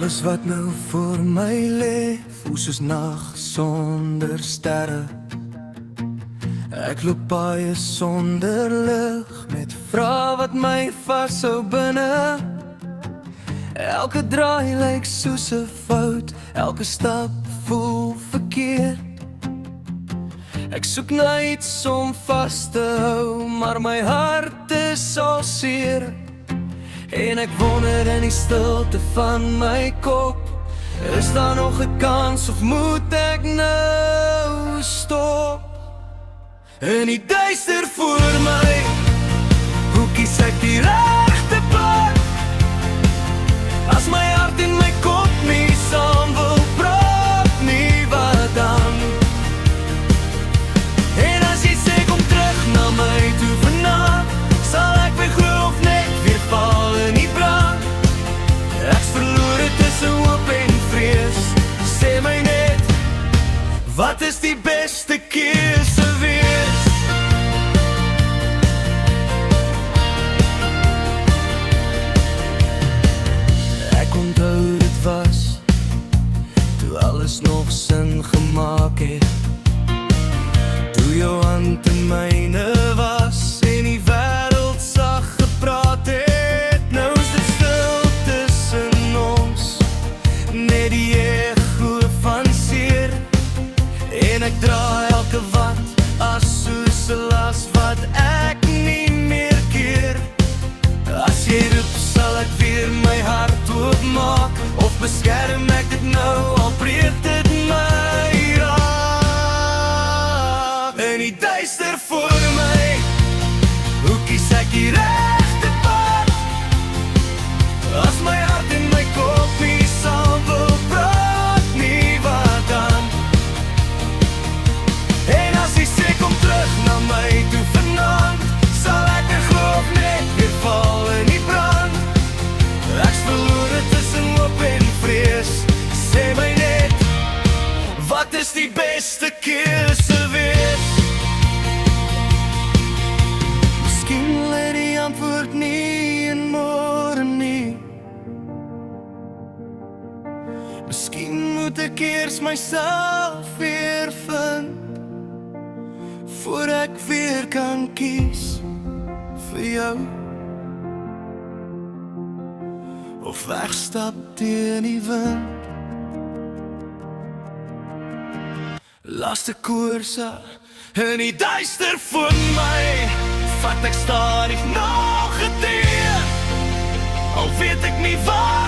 Alles wat nou voor my lê, voel soos nag sonder sterre. Ek loop baie sonder lig, met vrae wat my vashou binne. Elke draai lyk soos 'n fout, elke stap voel verkeerd. Ek soek na iets om vas te hou, maar my hart is al seer. En ek wonder in die stilte van my kop, is daar nog 'n kans of moet ek nou stop? In die duister voor my, hoe kies ek die regte pad? As my hart en my kop nie saam wil praat nie, wat dan? En as jy sê kom terug na my toe vanaand, sal ek weer glo of net weer val in die brand. Ek's verlore tussen hoop en vrees, sê my net, wat is die beste keuse wees? Ek onthou dit was, toe alles nog sin gemaak het, toe jou hand in myne was, en die wêreld sag gepraat het. Nou is dit stil tussen ons, net die echo van seer. En ek dra elke wat as soos 'n las wat ek nie meer keer. As jy roep sal ek weer my hart oopmaak, of beskerm ek dit nou, al breek dit my raak. In die duister voor my, hoe kies ek die regte pad? As my hart en my kop nie saam wil praat nie, wat dan? En as jy sê kom terug na my toe vanaand, sal ek weer glo of net weer val in die brand. Ek's verlore tussen hoop en vrees, sê my net, wat is die beste keuse wees? Miskien lê die antwoord nie in môre nie. Miskien moet ek eers myself weer vind, voor ek weer kan kies vir jou, of wegstap teen die wind. Laaste koerse in die duister voor my, vat ek stadig nog 'n tree, al weet ek nie waar